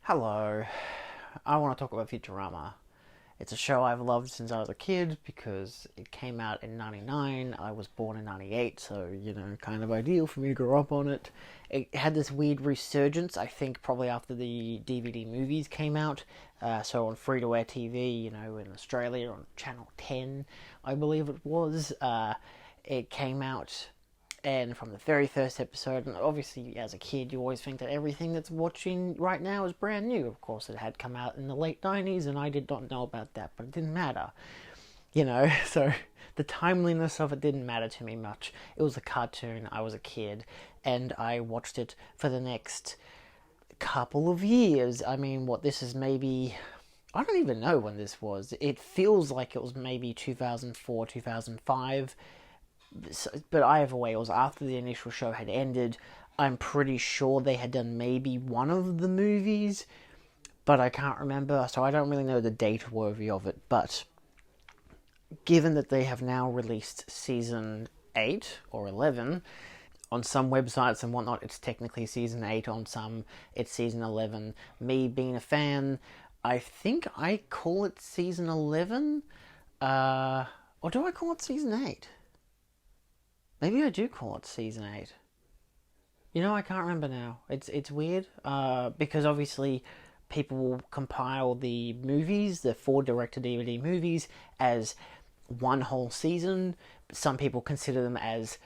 Hello. I want to talk about Futurama. It's a show I've loved since I was a kid because it came out in 99. I was born in 98, so, kind of ideal for me to grow up on it. It had this weird resurgence, I think, probably after the DVD movies came out. So on free to air TV, in Australia on Channel 10, I believe it was, it came out, and from the very first episode, and obviously as a kid you always think that everything that's watching right now is brand new. Of course it had come out in the late 90s and I did not know about that, but it didn't matter. So the timeliness of it didn't matter to me much. It was a cartoon, I was a kid, and I watched it for the next couple of years. I mean, this is maybe, I don't even know when this was. It feels like it was maybe 2004, 2005, but either way, it was after the initial show had ended. I'm pretty sure they had done maybe one of the movies, but I can't remember, so I don't really know the date worthy of it. But given that they have now released season 8 or 11, on some websites and whatnot, it's technically season 8, on some, it's season 11. Me being a fan, I think I call it season 11, or do I call it season 8? Maybe I do call it season 8. I can't remember now. It's weird, because obviously people will compile the movies, the 4 direct-to-DVD movies, as one whole season. Some people consider them as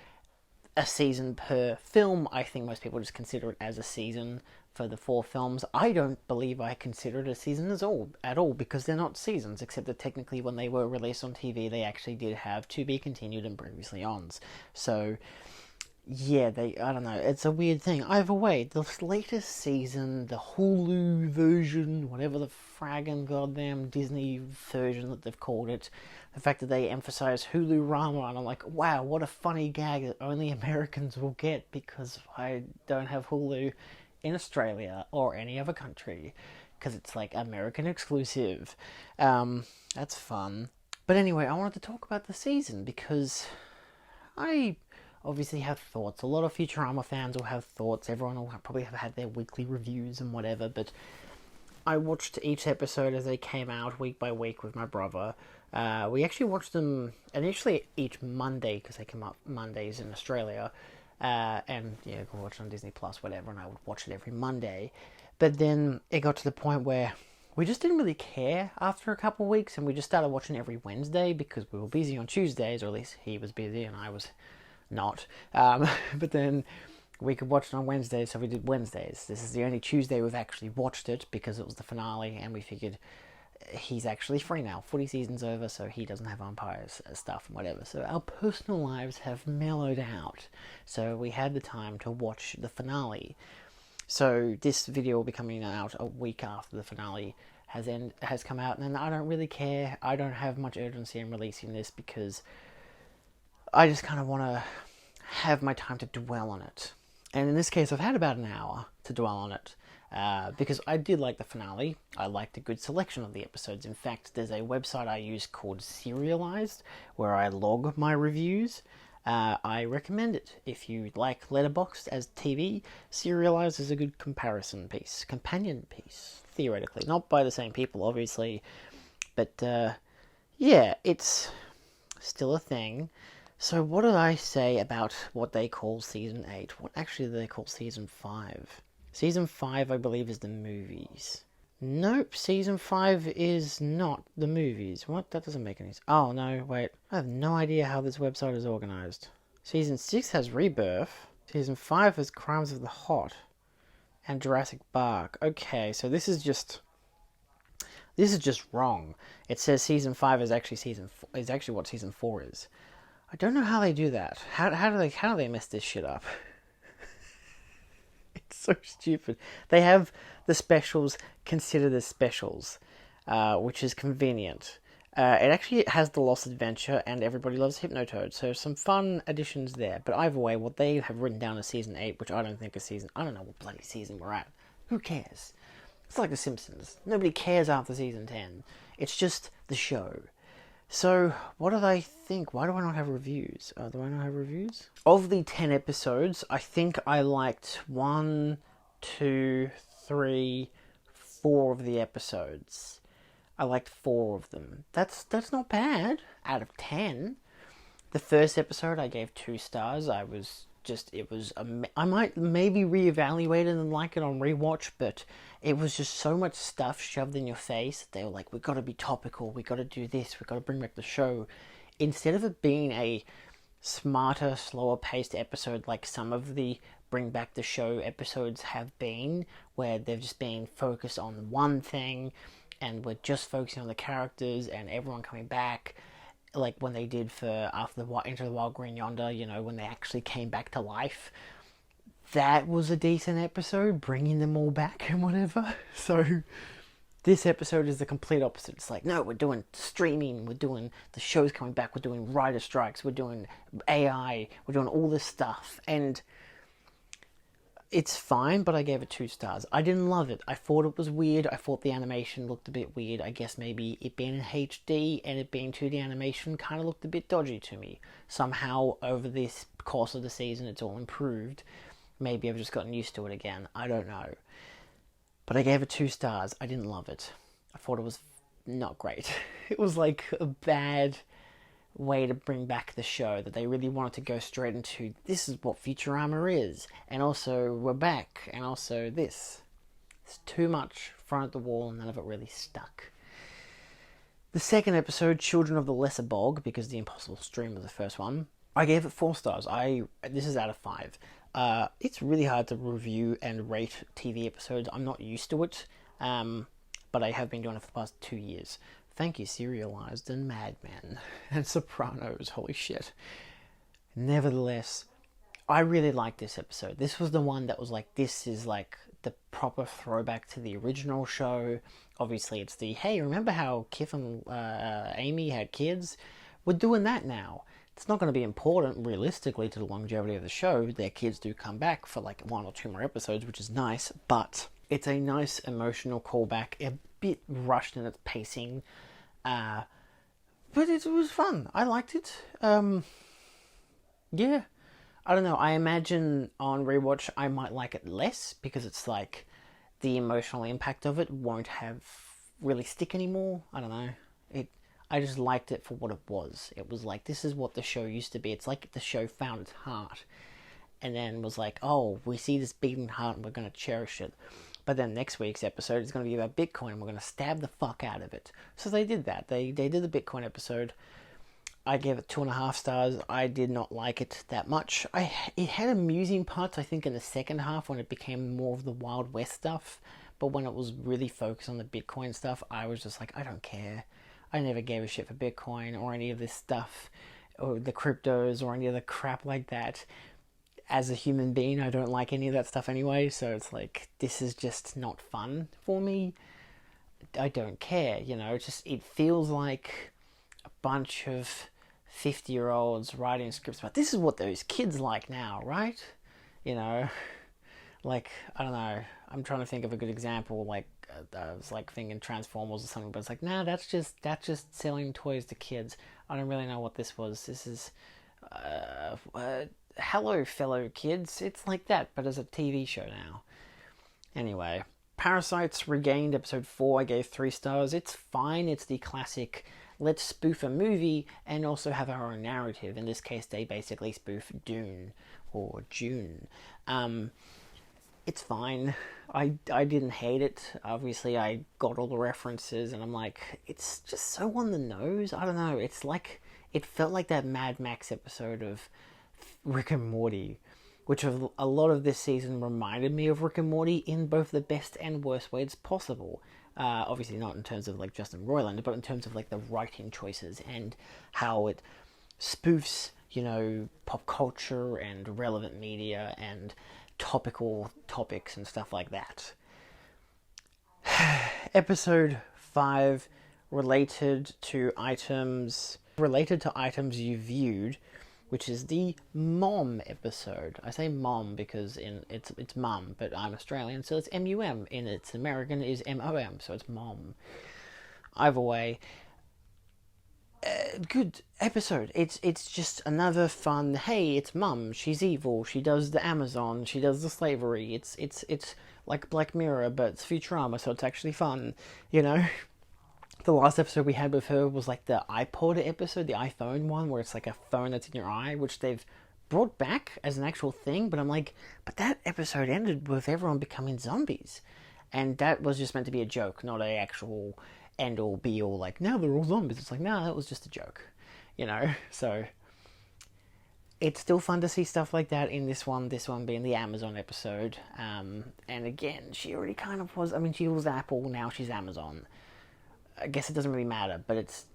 a season per film. I think most people just consider it as a season for the 4 films. I don't believe I consider it a season at all, because they're not seasons, except that technically when they were released on TV, they actually did have to be continued and previously ons. So, yeah, I don't know, it's a weird thing. Either way, the latest season, the Hulu version, whatever the fragging goddamn Disney version that they've called it, the fact that they emphasize Hulu Rama, and I'm like, wow, what a funny gag that only Americans will get because I don't have Hulu in Australia or any other country, because it's like American exclusive. That's fun. But anyway, I wanted to talk about the season because I obviously have thoughts. A lot of Futurama fans will have thoughts. Everyone will probably have had their weekly reviews and whatever, but I watched each episode as they came out week by week with my brother. We actually watched them initially each Monday because they come up Mondays in Australia. And you can watch it on Disney Plus, whatever, and I would watch it every Monday. But then it got to the point where we just didn't really care after a couple of weeks, and we just started watching every Wednesday because we were busy on Tuesdays, or at least he was busy and I was not. But then we could watch it on Wednesdays, so we did Wednesdays. This is the only Tuesday we've actually watched it because it was the finale, and we figured he's actually free now. Footy season's over, so he doesn't have umpires stuff and whatever. So our personal lives have mellowed out. So we had the time to watch the finale. So this video will be coming out a week after the finale has come out, and I don't really care. I don't have much urgency in releasing this because I just kind of want to have my time to dwell on it. And in this case, I've had about an hour to dwell on it. Because I did like the finale. I liked a good selection of the episodes. In fact, there's a website I use called Serialized where I log my reviews. I recommend it. If you like Letterboxd as TV, Serialized is a good companion piece, theoretically. Not by the same people, obviously, but yeah, it's still a thing. So what did I say about what they call Season 8? What actually do they call Season 5? Season 5, I believe, is the movies. Nope, Season 5 is not the movies. What? That doesn't make any sense. Oh, no, wait. I have no idea how this website is organized. Season 6 has Rebirth. Season 5 has Crimes of the Hot. And Jurassic Park. Okay, so this is just wrong. It says Season 5 is actually what Season 4 is. I don't know how they do that. How do they mess this shit up? It's so stupid. They have the specials considered as specials, which is convenient. It actually has The Lost Adventure and Everybody Loves Hypnotoad, so some fun additions there. But either way, what they have written down as Season 8, which I don't think is season... I don't know what bloody season we're at. Who cares? It's like The Simpsons. Nobody cares after Season 10. It's just the show. So, what did I think? Why do I not have reviews? Do I not have reviews? Of the 10 episodes, I think I liked 1, 2, 3, 4 of the episodes. I liked 4 of them. That's not bad out of 10. The first episode I gave 2 stars. I might maybe reevaluate it and like it on rewatch, but it was just so much stuff shoved in your face. They were like, we got to be topical, we got to do this, we got to bring back the show. Instead of it being a smarter, slower paced episode like some of the bring back the show episodes have been, where they've just been focused on one thing and we're just focusing on the characters and everyone coming back, like when they did for after the Enter the Wild Green Yonder, when they actually came back to life. That was a decent episode, bringing them all back and whatever. So this episode is the complete opposite. It's like, no, we're doing streaming, we're doing the show's coming back, we're doing writer strikes, we're doing AI, we're doing all this stuff, and it's fine, but I gave it 2 stars. I didn't love it. I thought it was weird. I thought the animation looked a bit weird. I guess maybe it being in HD and it being 2D animation kind of looked a bit dodgy to me. Somehow, over this course of the season, it's all improved. Maybe I've just gotten used to it again. I don't know. But I gave it 2 stars. I didn't love it. I thought it was not great. It was like a bad way to bring back the show, that they really wanted to go straight into, this is what Futurama is, and also we're back, and also this. It's too much thrown at the wall and none of it really stuck. The second episode, Children of the Lesser Bog, because The Impossible Stream was the first one, I gave it 4 stars. This is out of 5. It's really hard to review and rate TV episodes. I'm not used to it, but I have been doing it for the past 2 years. Thank you, Serialized and Mad Men and Sopranos. Holy shit. Nevertheless, I really liked this episode. This was the one that was like, this is like the proper throwback to the original show. Obviously, it's the, hey, remember how Kif and Amy had kids? We're doing that now. It's not going to be important, realistically, to the longevity of the show. Their kids do come back for like 1 or 2 more episodes, which is nice, but it's a nice emotional callback, a bit rushed in its pacing, but it was fun. I liked it. Yeah, I don't know. I imagine on rewatch I might like it less, because it's like the emotional impact of it won't have really stick anymore. I don't know. I just liked it for what it was. It was like, this is what the show used to be. It's like the show found its heart and then was like, oh, we see this beating heart and we're going to cherish it. But then next week's episode is going to be about Bitcoin and we're going to stab the fuck out of it. So they did that. They did the Bitcoin episode. I gave it 2.5 stars. I did not like it that much. It had amusing parts, I think, in the second half when it became more of the Wild West stuff. But when it was really focused on the Bitcoin stuff, I was just like, I don't care. I never gave a shit for Bitcoin or any of this stuff, or the cryptos or any of the crap like that. As a human being, I don't like any of that stuff anyway, so it's like, this is just not fun for me. I don't care, it feels like a bunch of 50-year-olds writing scripts about, this is what those kids like now, right? Like, I don't know, I'm trying to think of a good example, like, I was like thinking Transformers or something, but it's like, nah, that's just selling toys to kids. I don't really know what this was. This is, hello, fellow kids. It's like that, but as a TV show now. Anyway, Parasites Regained, episode 4, I gave 3 stars. It's fine. It's the classic, let's spoof a movie and also have our own narrative. In this case, they basically spoof Dune, or June. It's fine. I didn't hate it. Obviously, I got all the references, and I'm like, it's just so on the nose. I don't know. It's like, it felt like that Mad Max episode of Rick and Morty, which a lot of this season reminded me of Rick and Morty in both the best and worst ways possible. Obviously not in terms of like Justin Roiland, but in terms of like the writing choices and how it spoofs, pop culture and relevant media and topical topics and stuff like that. Episode 5, related to items you viewed, which is the Mom episode. I say Mom because it's Mum, but I'm Australian, so it's MUM, and it's American is MOM, so it's Mom. Either way, Good episode. It's just another fun. Hey, it's Mum. She's evil. She does the Amazon. She does the slavery. It's like Black Mirror, but it's Futurama, so it's actually fun. You know. The last episode we had with her was like the iPod episode, the iPhone one, where it's like a phone that's in your eye, which they've brought back as an actual thing. But I'm like, but that episode ended with everyone becoming zombies, and that was just meant to be a joke, not a actual end all be all. Like now they're all zombies. It's like no, that was just a joke, you know. So it's still fun to see stuff like that in this one. This one being the Amazon episode, and again, she already kind of was. I mean, she was Apple, now she's Amazon. I guess it doesn't really matter, but it's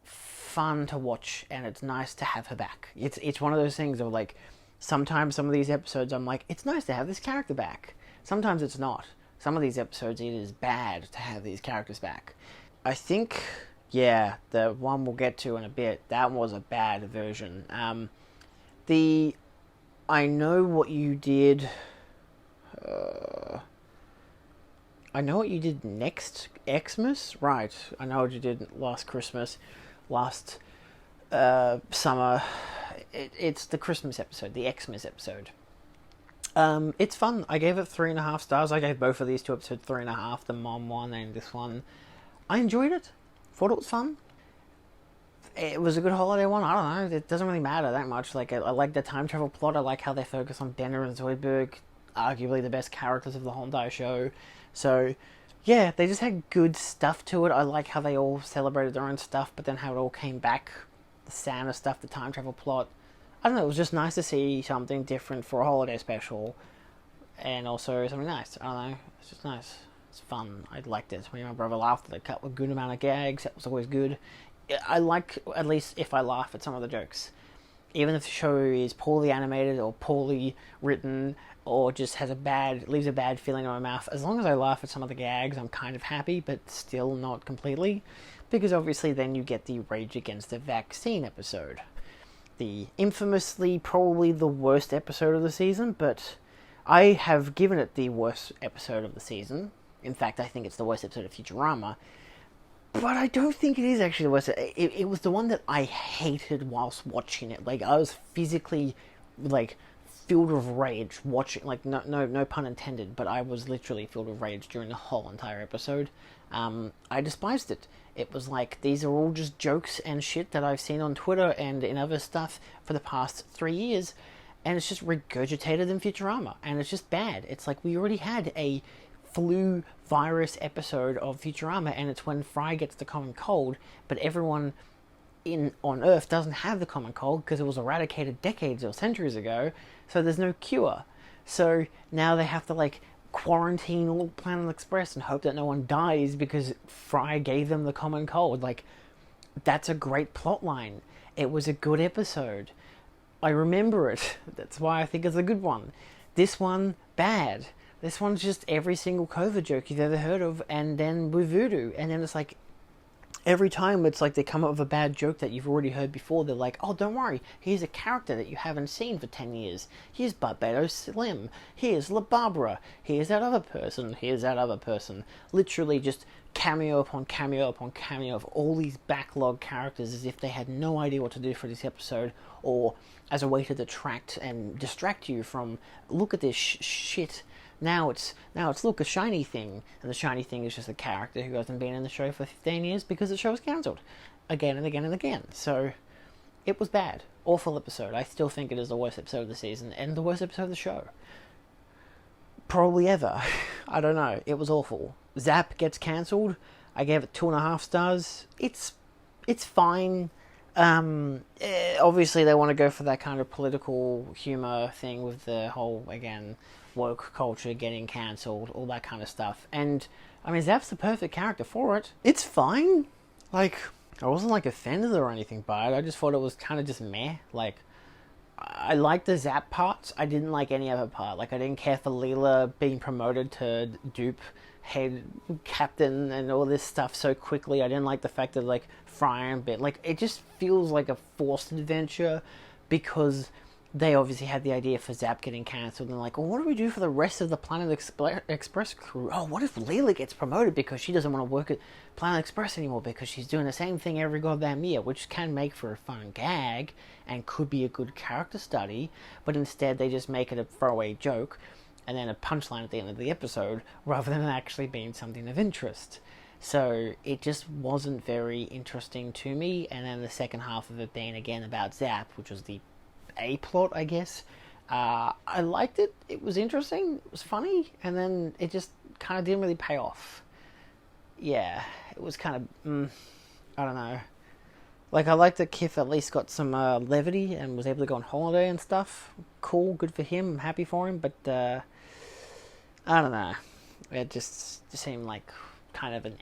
fun to watch and it's nice to have her back. It's one of those things of like, sometimes some of these episodes I'm like, it's nice to have this character back. Sometimes it's not. Some of these episodes it is bad to have these characters back. I think, yeah, the one we'll get to in a bit, that was a bad version. The I know what you did. I know what you did next Xmas, right? I know what you did last Christmas, last summer. It's the Christmas episode, the Xmas episode. It's fun. I gave it 3.5 stars. I gave both of these two episodes 3.5. The mom one and this one. I enjoyed it. Thought it was fun. It was a good holiday one. I don't know. It doesn't really matter that much. Like I like the time travel plot. I like how they focus on Benner and Zoidberg, arguably the best characters of the whole entire show. So, yeah, they just had good stuff to it. I like how they all celebrated their own stuff, but then how it all came back. The Santa stuff, the time travel plot. I don't know, it was just nice to see something different for a holiday special. And also something nice. I don't know, it's just nice. It's fun. I liked it. Me and my brother laughed. They cut a good amount of gags. That was always good. I like, at least if I laugh at some of the jokes. Even if the show is poorly animated or poorly written or just leaves a bad feeling in my mouth, as long as I laugh at some of the gags, I'm kind of happy, but still not completely. Because obviously then you get the Rage Against the Vaccine episode. The infamously probably the worst episode of the season, but I have given it the worst episode of the season. In fact, I think it's the worst episode of Futurama. But I don't think it is actually the worst. It was the one that I hated whilst watching it. Like, I was physically, like, filled with rage watching. Like, no pun intended, but I was literally filled with rage during the whole entire episode. I despised it. It was like, these are all just jokes and shit that I've seen on Twitter and in other stuff for the past 3 years. And it's just regurgitated in Futurama. And it's just bad. It's like, we already had a flu virus episode of Futurama, and it's when Fry gets the common cold, but everyone on Earth doesn't have the common cold because it was eradicated decades or centuries ago, so there's no cure. So now they have to like quarantine all Planet Express and hope that no one dies because Fry gave them the common cold. Like, that's a great plot line. It was a good episode. I remember it. That's why I think it's a good one. This one, bad. This one's just every single COVID joke you've ever heard of, and then with voodoo. And then it's like, every time it's like they come up with a bad joke that you've already heard before, they're like, oh, don't worry, here's a character that you haven't seen for 10 years. Here's Barbados Slim. Here's La Barbara. Here's that other person. Here's that other person. Literally just cameo upon cameo upon cameo of all these backlog characters as if they had no idea what to do for this episode, or as a way to detract and distract you from, look at this shit. Now it's look, a shiny thing, and the shiny thing is just a character who hasn't been in the show for 15 years because the show was cancelled again and again and again. So it was bad, awful episode. I still think it is the worst episode of the season and the worst episode of the show, probably ever. I don't know. It was awful. Zap gets cancelled. I gave it 2.5 stars. It's fine. Obviously they want to go for that kind of political humor thing with the whole, again, woke culture getting cancelled, all that kind of stuff. And I mean, Zap's the perfect character for it. It's fine. Like, I wasn't like offended or anything by it. I just thought it was kind of just meh. Like, I liked the Zap parts. I didn't like any other part. Like, I didn't care for Leela being promoted to dupe head captain and all this stuff so quickly. I didn't like the fact that, like, Fry and Bit, like, it just feels like a forced adventure because they obviously had the idea for Zap getting cancelled, and like, well, what do we do for the rest of the Planet Express crew? Oh, what if Leela gets promoted because she doesn't want to work at Planet Express anymore because she's doing the same thing every goddamn year, which can make for a fun gag and could be a good character study, but instead they just make it a throwaway joke and then a punchline at the end of the episode rather than actually being something of interest. So it just wasn't very interesting to me, and then the second half of it being again about Zap, which was the A plot, I guess. I liked it. It was interesting. It was funny, and then it just kind of didn't really pay off. Yeah, it was kind of I don't know. Like, I liked that Kif at least got some levity and was able to go on holiday and stuff. Cool, good for him. I'm happy for him, but I don't know. It just seemed like kind of an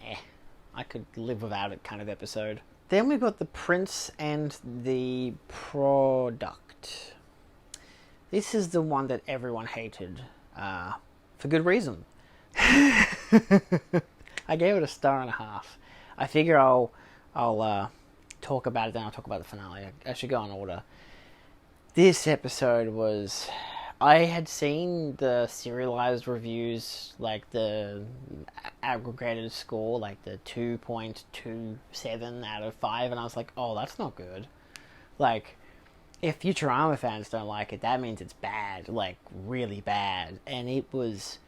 I could live without it kind of episode. Then we got the Prince and the Product. This is the one that everyone hated, for good reason. I gave it a 1.5 stars. I figure I'll talk about it, then I'll talk about the finale. I should go in order. This episode was... I had seen the serialized reviews, like the aggregated score, like the 2.27 out of 5, and I was like, oh, that's not good. Like, if Futurama fans don't like it, that means it's bad, like, really bad. And it was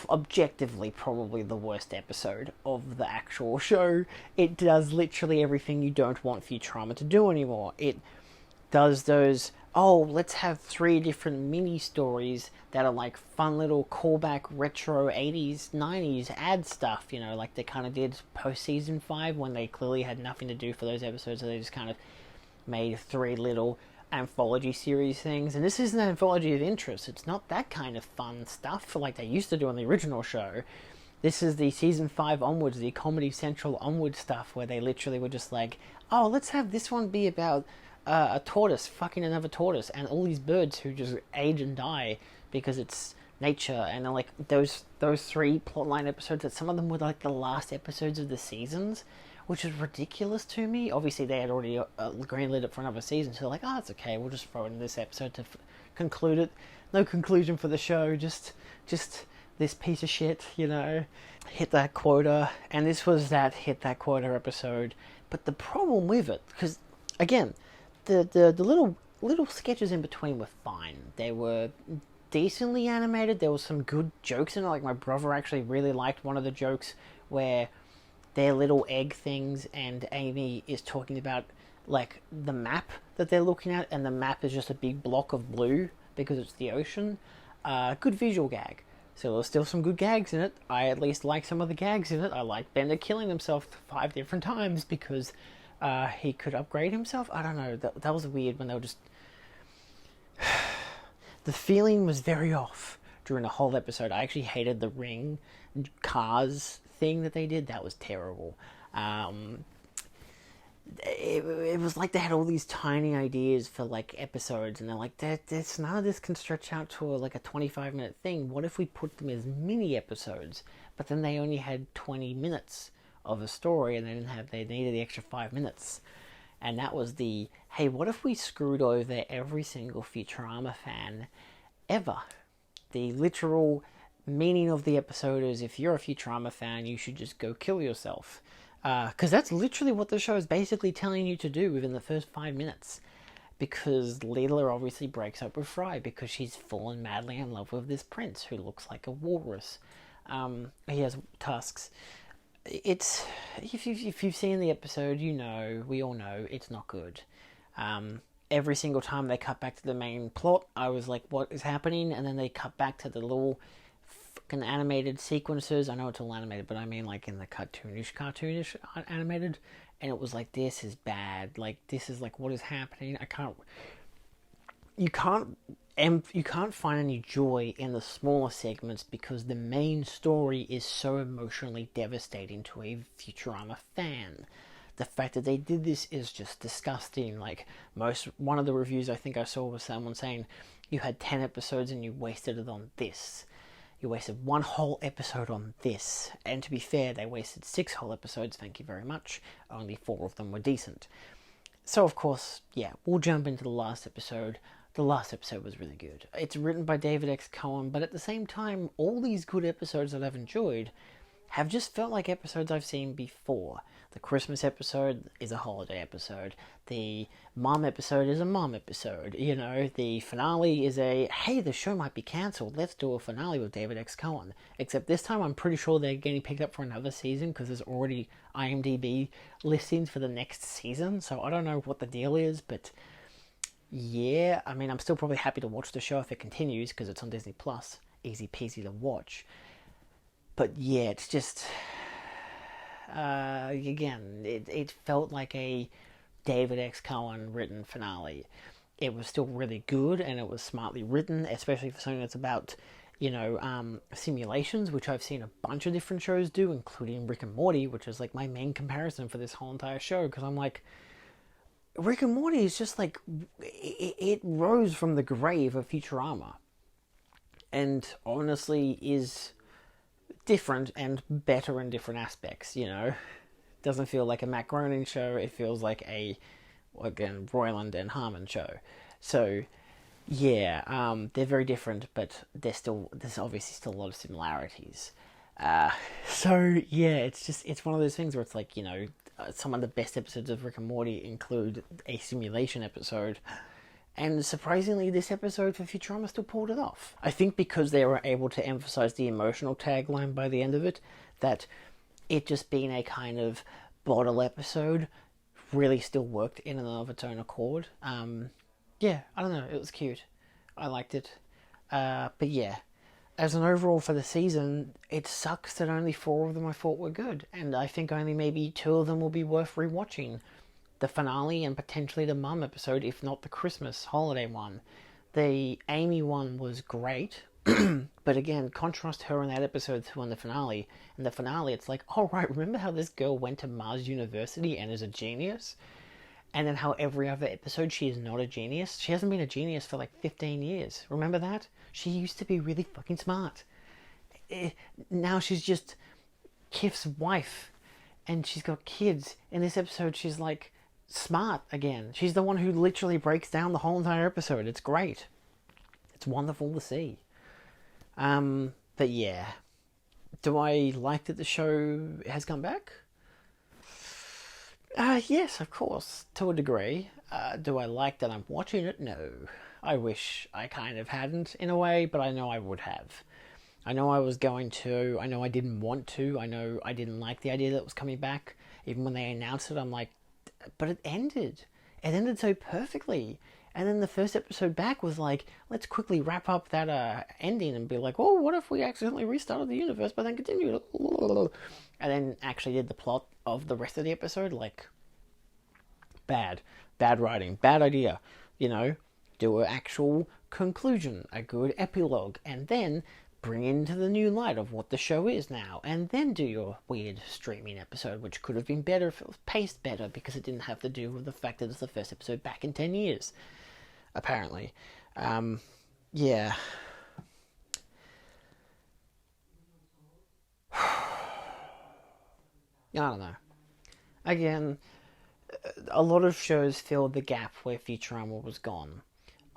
objectively probably the worst episode of the actual show. It does literally everything you don't want Futurama to do anymore. It does those, oh, let's have 3 different mini stories that are like fun little callback retro 80s, 90s ad stuff, you know, like they kind of did post season 5 when they clearly had nothing to do for those episodes, so they just kind of made 3 little anthology series things. And this isn't an anthology of interest. It's not that kind of fun stuff like they used to do on the original show. This is the season 5 onwards, the Comedy Central onward stuff, where they literally were just like, oh, let's have this one be about a tortoise fucking another tortoise and all these birds who just age and die because it's nature. And then, like, those 3 plotline episodes, that some of them were like the last episodes of the seasons, which is ridiculous to me. Obviously they had already greenlit it for another season, so they're like, oh, it's okay, we'll just throw it in this episode to conclude it. No conclusion for the show, just this piece of shit, you know, hit that quota. And this was that hit that quota episode. But the problem with it, because again, the little sketches in between were fine. They were decently animated. There was some good jokes in it. Like, my brother actually really liked one of the jokes where they're little egg things and Amy is talking about, like, the map that they're looking at, and the map is just a big block of blue because it's the ocean. Good visual gag. So there's still some good gags in it. I at least like some of the gags in it. I like Bender killing himself 5 different times because he could upgrade himself. I don't know. That was weird when they were just... The feeling was very off during the whole episode. I actually hated the ring cars thing that they did. That was terrible. It was like they had all these tiny ideas for, like, episodes, and they're like, none of this can stretch out to a 25-minute thing. What if we put them as mini episodes? But then they only had 20 minutes of a story, and they needed the extra 5 minutes. And that was the, hey, what if we screwed over every single Futurama fan ever? The literal meaning of the episode is, if you're a Futurama fan, you should just go kill yourself. Because that's literally what the show is basically telling you to do within the first 5 minutes. Because Leela obviously breaks up with Fry because she's fallen madly in love with this prince who looks like a walrus. He has tusks. It's, if you've seen the episode, you know, we all know, it's not good. Every single time they cut back to the main plot, I was like, what is happening? And then they cut back to the little fucking animated sequences. I know it's all animated, but I mean, like, in the cartoonish animated. And it was like, this is bad. Like, this is like, what is happening? You can't find any joy in the smaller segments because the main story is so emotionally devastating to a Futurama fan. The fact that they did this is just disgusting. Like, one of the reviews I think I saw was someone saying, you had 10 episodes and you wasted it on this. You wasted 1 whole episode on this. And to be fair, they wasted 6 whole episodes, thank you very much. Only 4 of them were decent. So, of course, yeah, we'll jump into the last episode. The last episode was really good. It's written by David X. Cohen, but at the same time, all these good episodes that I've enjoyed have just felt like episodes I've seen before. The Christmas episode is a holiday episode. The mom episode is a mom episode. You know, the finale is a, hey, the show might be cancelled. Let's do a finale with David X. Cohen. Except this time I'm pretty sure they're getting picked up for another season because there's already IMDb listings for the next season. So I don't know what the deal is, but yeah, I mean, I'm still probably happy to watch the show if it continues because it's on Disney Plus. Easy peasy to watch. But yeah, it's just again, it felt like a David X. Cohen written finale. It was still really good and it was smartly written, especially for something that's about, simulations, which I've seen a bunch of different shows do, including Rick and Morty, which is like my main comparison for this whole entire show, because I'm like, Rick and Morty is just like, it rose from the grave of Futurama, and honestly is different and better in different aspects, It doesn't feel like a Matt Groening show, it feels like a, again, Roiland and Harmon show. So, yeah, they're very different, but there's obviously still a lot of similarities. So, yeah, it's one of those things where it's like, some of the best episodes of Rick and Morty include a simulation episode. And surprisingly, this episode for Futurama still pulled it off. I think because they were able to emphasize the emotional tagline by the end of it, that it just being a kind of bottle episode really still worked in and of its own accord. Yeah, I don't know, it was cute. I liked it. But yeah, as an overall for the season, it sucks that only 4 of them I thought were good, and I think only maybe 2 of them will be worth rewatching. The finale and potentially the mum episode, if not the Christmas holiday one. The Amy one was great, but again, contrast her in that episode to in the finale. In the finale, it's like, oh right, remember how this girl went to Mars University and is a genius? And then how every other episode she is not a genius? She hasn't been a genius for like 15 years. Remember that? She used to be really fucking smart. Now she's just Kif's wife, and she's got kids. In this episode, she's like smart again. She's the one who literally breaks down the whole entire episode. It's great. It's wonderful to see. But yeah. Do I like that the show has come back? Yes, of course, to a degree. Do I like that I'm watching it? No. I wish I kind of hadn't, in a way, but I know I would have. I know I was going to. I know I didn't want to. I know I didn't like the idea that it was coming back. Even when they announced it, I'm like, but it ended. It ended so perfectly. And then the first episode back was like, let's quickly wrap up that ending and be like, oh, what if we accidentally restarted the universe but then continued? And then actually did the plot of the rest of the episode. Like, bad. Bad writing. Bad idea. Do an actual conclusion. A good epilogue. And then bring into the new light of what the show is now, and then do your weird streaming episode, which could have been better if it was paced better, because it didn't have to do with the fact that it's the first episode back in 10 years, apparently. Yeah. I don't know. Again, a lot of shows filled the gap where Futurama was gone.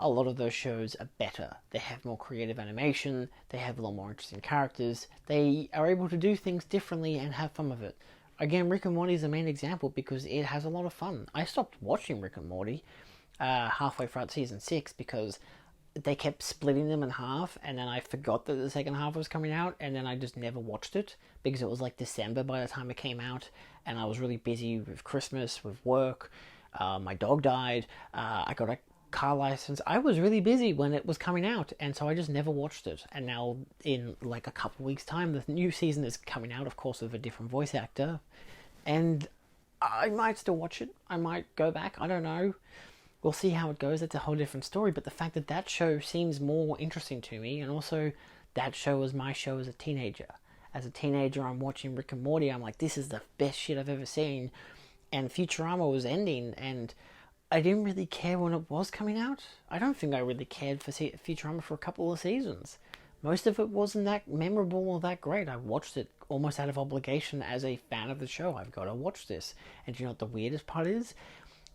A lot of those shows are better. They have more creative animation, they have a lot more interesting characters, they are able to do things differently and have fun with it. Again, Rick and Morty is the main example because it has a lot of fun. I stopped watching Rick and Morty halfway throughout season 6 because they kept splitting them in half, and then I forgot that the second half was coming out, and then I just never watched it because it was like December by the time it came out, and I was really busy with Christmas, with work. My dog died. I got a car license. I was really busy when it was coming out, and so I just never watched it. And now in like a couple weeks time, the new season is coming out, of course, with a different voice actor, and I might still watch it. I might go back. I don't know. We'll see how it goes. It's a whole different story, but the fact that that show seems more interesting to me, and also that show was my show as a teenager. As a teenager, I'm watching Rick and Morty. I'm like, this is the best shit I've ever seen. And Futurama was ending, and I didn't really care when it was coming out. I don't think I really cared for Futurama for a couple of seasons. Most of it wasn't that memorable or that great. I watched it almost out of obligation as a fan of the show. I've got to watch this. And do you know what the weirdest part is?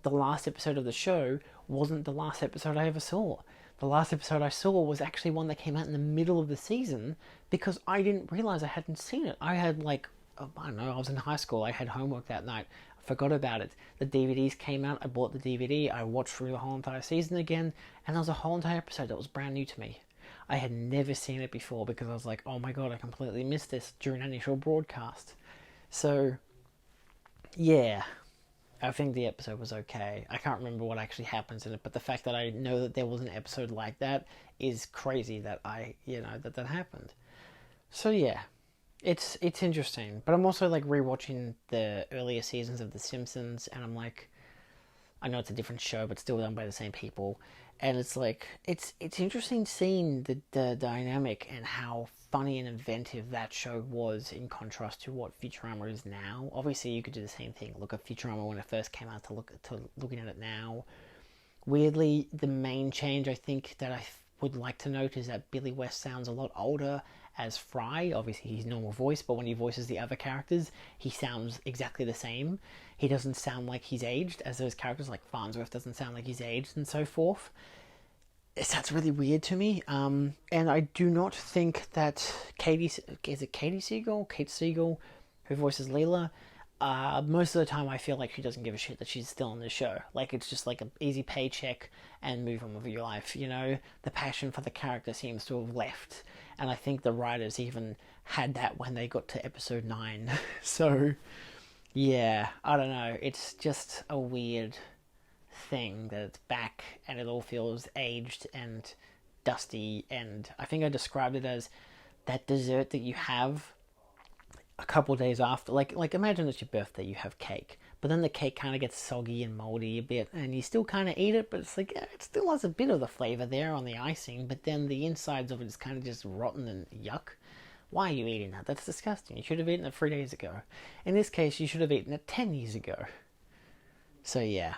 the last episode of the show wasn't the last episode I ever saw. The last episode I saw was actually one that came out in the middle of the season because I didn't realize I hadn't seen it. I had like, oh, I don't know, I was in high school. I had homework that night. I forgot about it. The DVDs came out. I bought the DVD. I watched through the whole entire season again. And there was a whole entire episode that was brand new to me. I had never seen it before because I was like, oh my god, I completely missed this during initial broadcast. So, yeah, I think the episode was okay. I can't remember what actually happens in it, but the fact that I know that there was an episode like that is crazy that that happened. So yeah, it's interesting. But I'm also like rewatching the earlier seasons of The Simpsons, and I'm like, I know it's a different show, but still done by the same people. And it's like, it's interesting seeing the dynamic and how funny and inventive that show was in contrast to what Futurama is now. Obviously, you could do the same thing. Look at Futurama when it first came out to looking at it now. Weirdly, the main change I think that I would like to note is that Billy West sounds a lot older as Fry. Obviously, he's normal voice, but when he voices the other characters, he sounds exactly the same. He doesn't sound like he's aged, as those characters like Farnsworth doesn't sound like he's aged and so forth. That's really weird to me. And I do not think that Katie Siegel, Kate Siegel, who voices Leela, most of the time I feel like she doesn't give a shit that she's still in the show. Like, it's just like an easy paycheck and move on with your life, you know? The passion for the character seems to have left. And I think the writers even had that when they got to episode 9. So, yeah, I don't know. It's just a weird thing that it's back and it all feels aged and dusty. And I think I described it as that dessert that you have a couple days after, like imagine it's your birthday, you have cake, but then the cake kind of gets soggy and moldy a bit, and you still kind of eat it, but it's like it still has a bit of the flavor there on the icing, but then the insides of it is kind of just rotten and yuck. Why are you eating that? That's disgusting. You should have eaten it 3 days ago. In this case, you should have eaten it 10 years ago. So yeah,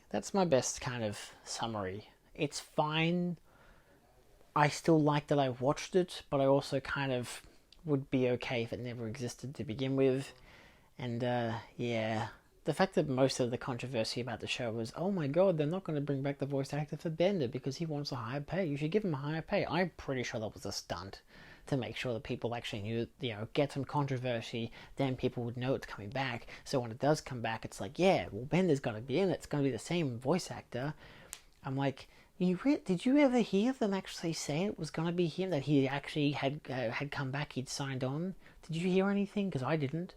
that's my best kind of summary. It's fine. I still like that I watched it, but I also kind of would be okay if it never existed to begin with. And yeah, the fact that most of the controversy about the show was, oh my god, they're not going to bring back the voice actor for Bender because he wants a higher pay. You should give him a higher pay. I'm pretty sure that was a stunt to make sure that people actually knew, get some controversy, then people would know it's coming back. So when it does come back, it's like, yeah, well, Bender's going to be in it. It's going to be the same voice actor. I'm like, did you ever hear them actually say it was going to be him, that he actually had come back, he'd signed on? Did you hear anything? Because I didn't.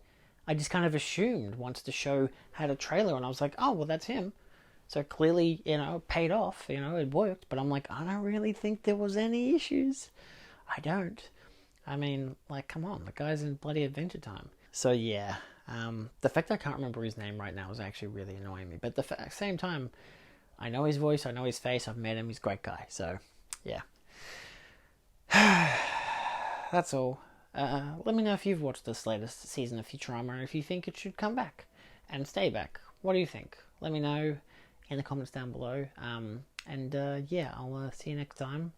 I just kind of assumed once the show had a trailer, and I was like, oh, well, that's him. So clearly, it paid off, it worked. But I'm like, I don't really think there was any issues. I don't. I mean, like, come on, the guy's in bloody Adventure Time. So yeah, the fact that I can't remember his name right now is actually really annoying me. But at the same time, I know his voice, I know his face, I've met him, he's a great guy. So, yeah. That's all. Let me know if you've watched this latest season of Futurama and if you think it should come back and stay back. What do you think? Let me know in the comments down below. Yeah, I'll see you next time.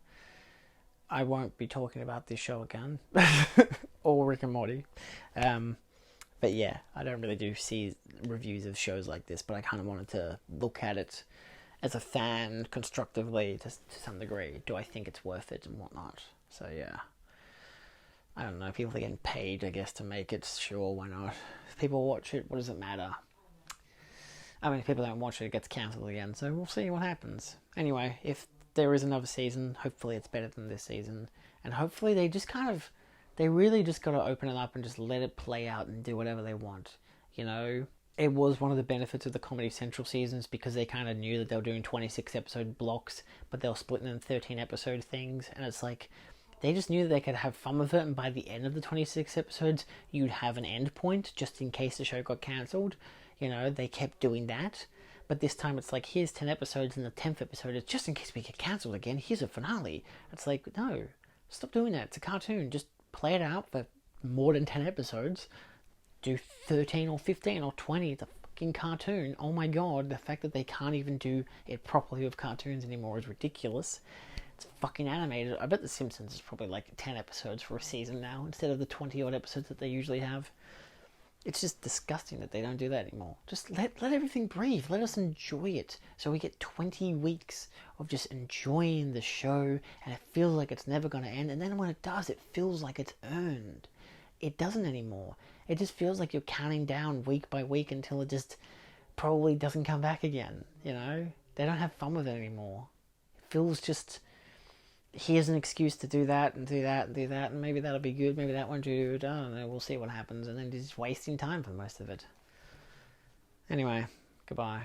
I won't be talking about this show again. Or Rick and Morty. But yeah, I don't really do reviews of shows like this, but I kind of wanted to look at it as a fan constructively to some degree. Do I think it's worth it and whatnot? So yeah, I don't know, people are getting paid, I guess, to make it. Sure, why not? If people watch it, what does it matter? I mean, if people don't watch it, it gets cancelled again, so we'll see what happens. Anyway, if there is another season, hopefully it's better than this season, and hopefully they really just gotta open it up and just let it play out and do whatever they want, It was one of the benefits of the Comedy Central seasons because they kind of knew that they were doing 26 episode blocks, but they were splitting them 13 episode things, and it's like, they just knew that they could have fun with it, and by the end of the 26 episodes, you'd have an end point, just in case the show got cancelled. They kept doing that, but this time it's like, here's 10 episodes, and the 10th episode is just in case we get cancelled again, here's a finale. It's like, no, stop doing that, it's a cartoon, just play it out for more than 10 episodes, do 13 or 15 or 20, it's a fucking cartoon. Oh my god, the fact that they can't even do it properly with cartoons anymore is ridiculous. It's fucking animated. I bet The Simpsons is probably like 10 episodes for a season now, instead of the 20 odd episodes that they usually have. It's just disgusting that they don't do that anymore. Just let everything breathe. Let us enjoy it. So we get 20 weeks of just enjoying the show, and it feels like it's never going to end. And then when it does, it feels like it's earned. It doesn't anymore. It just feels like you're counting down week by week until it just probably doesn't come back again. You know? They don't have fun with it anymore. It feels just, here's an excuse to do that and do that and do that, and maybe that'll be good, maybe that won't do good, I don't know, we'll see what happens, and then just wasting time for most of it. Anyway, goodbye.